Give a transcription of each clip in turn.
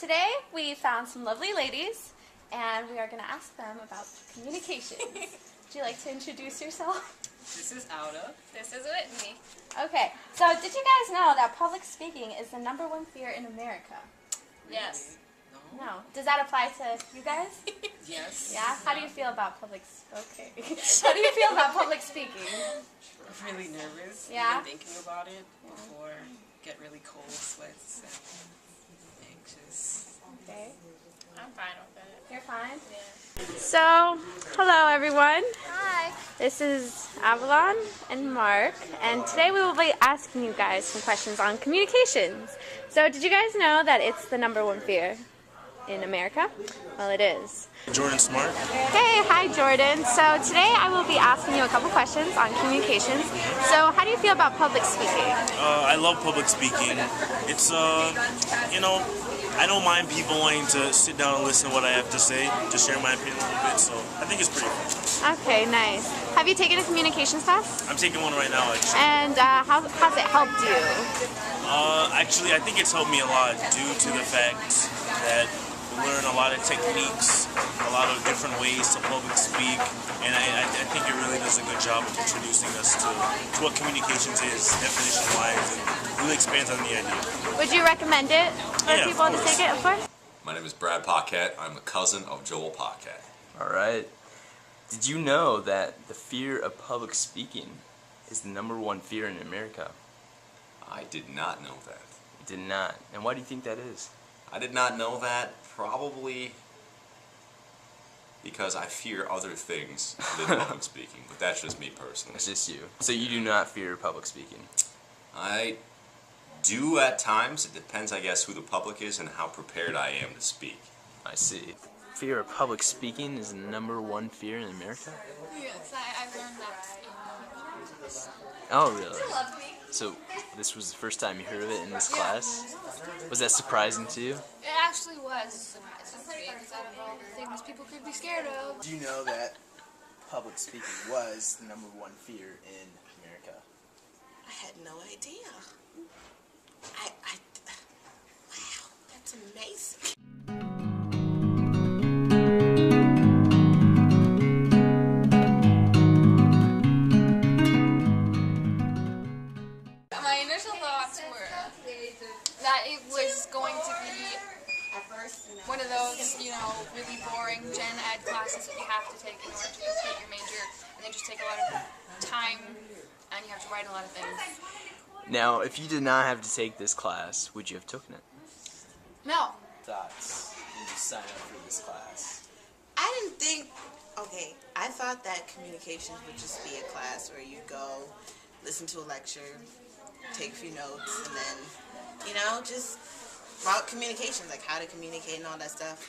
today we found some lovely ladies and we are going to ask them about communications. Would you like to introduce yourself? This is Auda. This is Whitney. Okay, so did you guys know that public speaking is the #1 fear in America? Yes. No. Does that apply to you guys? Yes. Yeah? How do you feel about public Okay. How do you feel about public speaking? I'm really nervous. Yeah? Even thinking about it before get really cold sweats and anxious. Okay. I'm fine with it. You're fine? Yeah. So, hello everyone. Hi. This is Avalon and Mark, and today we will be asking you guys some questions on communications. So, did you guys know that it's the #1 fear in America? Well, it is. Jordan Smart. Hey, hi Jordan. So today I will be asking you a couple questions on communications. So how do you feel about public speaking? I love public speaking. It's, I don't mind people wanting to sit down and listen to what I have to say, to share my opinion a little bit, so I think it's pretty fun. Okay, nice. Have you taken a communications class? I'm taking one right now, actually. And how's it helped you? Actually, I think it's helped me a lot due to the fact that we learn a lot of techniques, a lot of different ways to public speak, and I think it really does a good job of introducing us to what communications is, definition-wise, and really expands on the idea. Would you recommend it for Yeah, people of to course. take it, of course? My name is Brad Paquette. I'm a cousin of Joel Paquette. Alright. Did you know that the fear of public speaking is the #1 fear in America? I did not know that. You did not. And why do you think that is? I did not know that probably because I fear other things than public speaking, but that's just me personally. It's just you. So you do not fear public speaking? I do at times. It depends, I guess, who the public is and how prepared I am to speak. I see. Fear of public speaking is the #1 fear in America? Yes, I've learned that. Oh, really? So this was the first time you heard of it in this class? Was that surprising to you? It actually was surprising to me because out of all the things people could be scared of. Do you know that public speaking was the #1 fear in America? I had no idea. Wow, that's amazing. My initial thoughts were that it was going to be one of those, really boring gen ed classes that you have to take in order to complete your major, and they just take a lot of time, and you have to write a lot of things. Now, if you did not have to take this class, would you have taken it? No. Thoughts when you sign up for this class? I didn't think, I thought that communications would just be a class where you go, listen to a lecture, take a few notes, and then, just about communications, like how to communicate and all that stuff.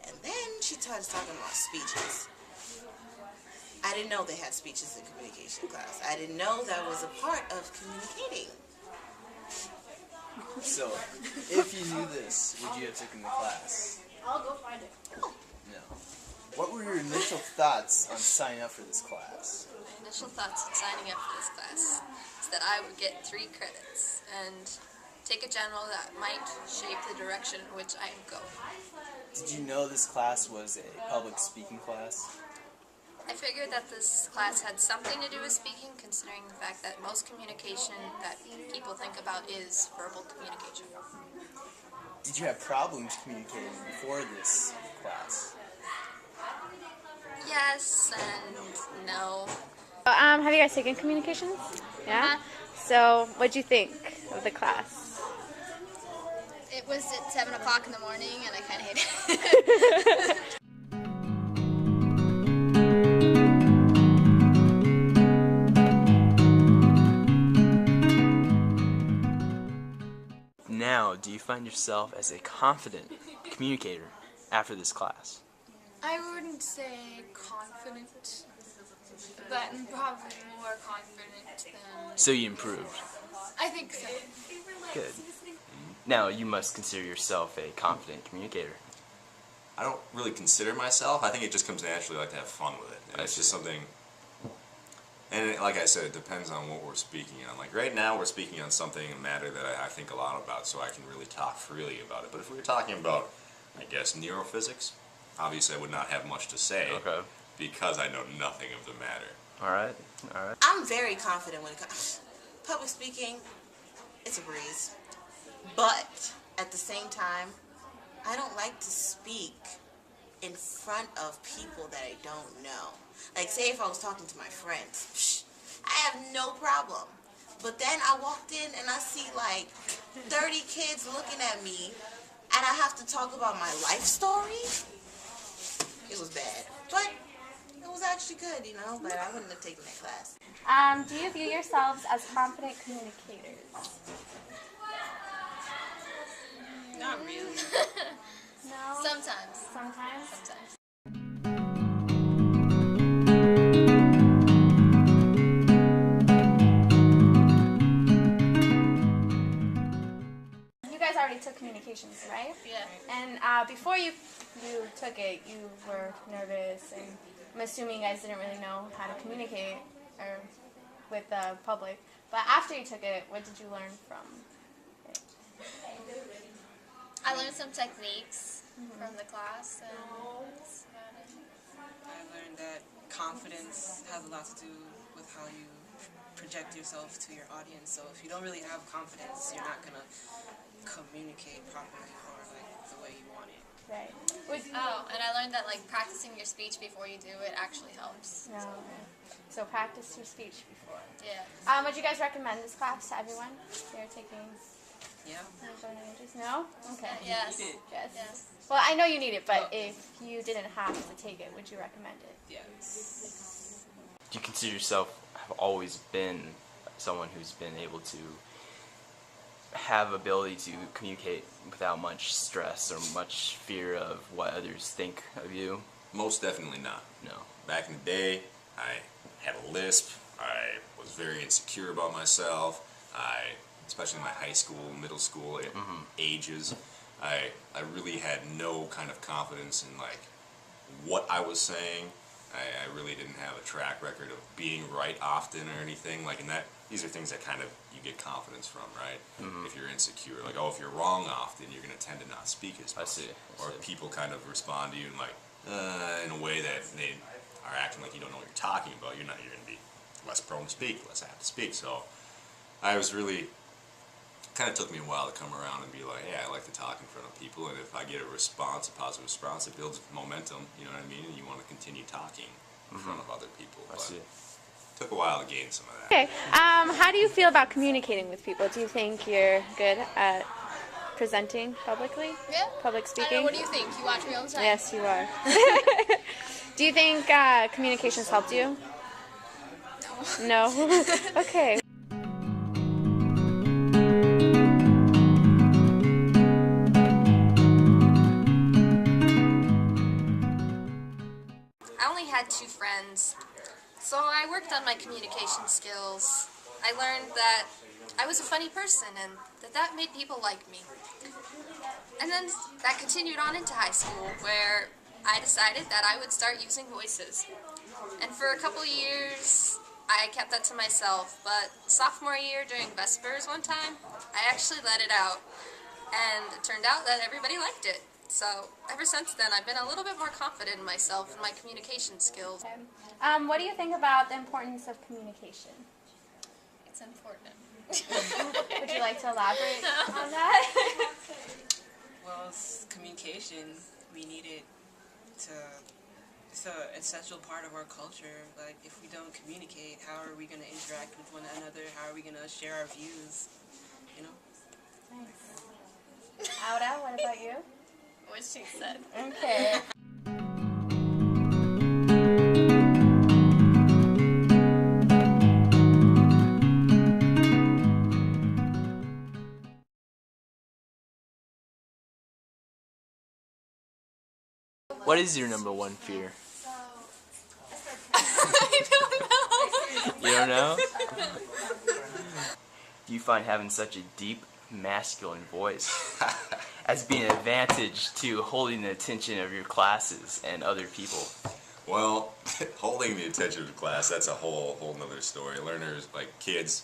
And then she started talking about speeches. I didn't know they had speeches in communication class. I didn't know that was a part of communicating. So, if you knew this, would you have taken the class? I'll go find it. No. What were your initial thoughts on signing up for this class? My initial thoughts on signing up for this class is that I would get 3 credits and take a general that might shape the direction in which I go. Did you know this class was a public speaking class? I figured that this class had something to do with speaking, considering the fact that most communication that people think about is verbal communication. Did you have problems communicating before this class? Yes and no. Have you guys taken communications? Yeah? So what'd you think of the class? It was at 7 o'clock in the morning, and I kind of hated it. Now, do you find yourself as a confident communicator after this class? I wouldn't say confident, but probably more confident than... So you improved. I think so. Good. Now, you must consider yourself a confident communicator. I don't really consider myself. I think it just comes naturally. I like to have fun with it. And it's just something And like I said, it depends on what we're speaking on. Like right now, we're speaking on something, a matter that I think a lot about, so I can really talk freely about it. But if we were talking about, I guess, neurophysics, obviously I would not have much to say. Okay. Because I know nothing of the matter. All right. All right. I'm very confident when it comes public speaking. It's a breeze, but at the same time, I don't like to speak in front of people that I don't know. Like, say if I was talking to my friends, I have no problem. But then I walked in and I see like 30 kids looking at me, and I have to talk about my life story. It was bad, but it was actually good, you know. But I wouldn't have taken that class. Do you view yourselves as confident communicators? Not really. No. Sometimes. Sometimes. Sometimes. You guys already took communications, right? Yeah. And before you took it, you were nervous, and I'm assuming you guys didn't really know how to communicate or with the public. But after you took it, what did you learn from it? I learned some techniques from the class, and that's about it. I learned that confidence has a lot to do with how you project yourself to your audience. So if you don't really have confidence, you're not gonna communicate properly or like the way you want it. Right. Oh, and I learned that like practicing your speech before you do it actually helps. No. So practice your speech before. Yeah. Would you guys recommend this class to everyone? They're taking Yeah. languages? No? Okay. Yes. Yes. Yes. Well, I know you need it, but if you didn't have to take it, would you recommend it? Yes. Do you consider yourself have always been someone who's been able to have ability to communicate without much stress or much fear of what others think of you? Most definitely not. No. Back in the day, I had a lisp. I was very insecure about myself. Especially in my high school, middle school ages, I really had no kind of confidence in like what I was saying. I really didn't have a track record of being right often or anything like. And these are things that kind of you get confidence from, right? If you're insecure, like if you're wrong often, you're going to tend to not speak as much. I see. Or people kind of respond to you in like in a way that they are acting like you don't know what you're talking about. You're going to be less prone to speak, less apt to speak. So I was really. Kind of took me a while to come around and be like, yeah, I like to talk in front of people, and if I get a response, a positive response, it builds momentum, you know what I mean, and you want to continue talking in front of other people. I see. Took a while to gain some of that. Okay. How do you feel about communicating with people? Do you think you're good at presenting publicly? Yeah. Public I speaking? don't know, what do you think? You watch me all the time? Yes, you are. Do you think communications helped you? No. No? Okay. I only had 2 friends, so I worked on my communication skills. I learned that I was a funny person and that made people like me. And then that continued on into high school, where I decided that I would start using voices. And for a couple of years, I kept that to myself, but sophomore year during Vespers one time, I actually let it out. And it turned out that everybody liked it. So ever since then, I've been a little bit more confident in myself and my communication skills. Okay. What do you think about the importance of communication? It's important. Would you like to elaborate on that? Well, it's communication. We need it it's an essential part of our culture. Like, if we don't communicate, how are we going to interact with one another? How are we going to share our views? You know? Nice. Auda, what about you? What she said. Okay. What is your number one fear? I don't know. You don't know? Do you find having such a deep, masculine voice as being an advantage to holding the attention of your classes and other people? Well, holding the attention of the class, that's a whole nother story. Learners, like kids,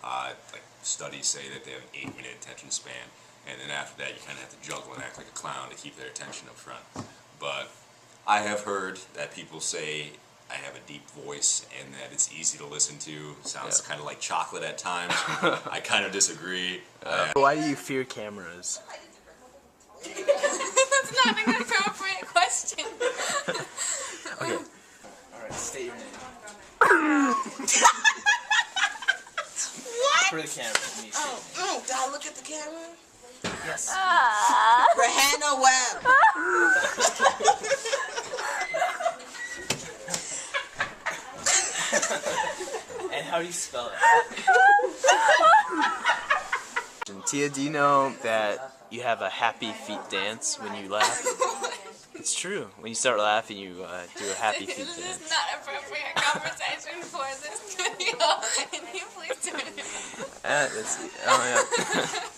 like studies say that they have an 8-minute attention span, and then after that you kind of have to juggle and act like a clown to keep their attention up front. But I have heard that people say I have a deep voice and that it's easy to listen to. Sounds kind of like chocolate at times. I kind of disagree. Why do you fear cameras? That's not an appropriate question. Okay. Alright, state your name. What? For the camera. Let me see. Do I look at the camera? Yes. Rihanna Webb. And how do you spell it? And Tia, do you know that you have a happy feet dance when you laugh? It's true. When you start laughing, you do a happy feet This dance. is not appropriate conversation for this video. Can you please turn it? Oh yeah.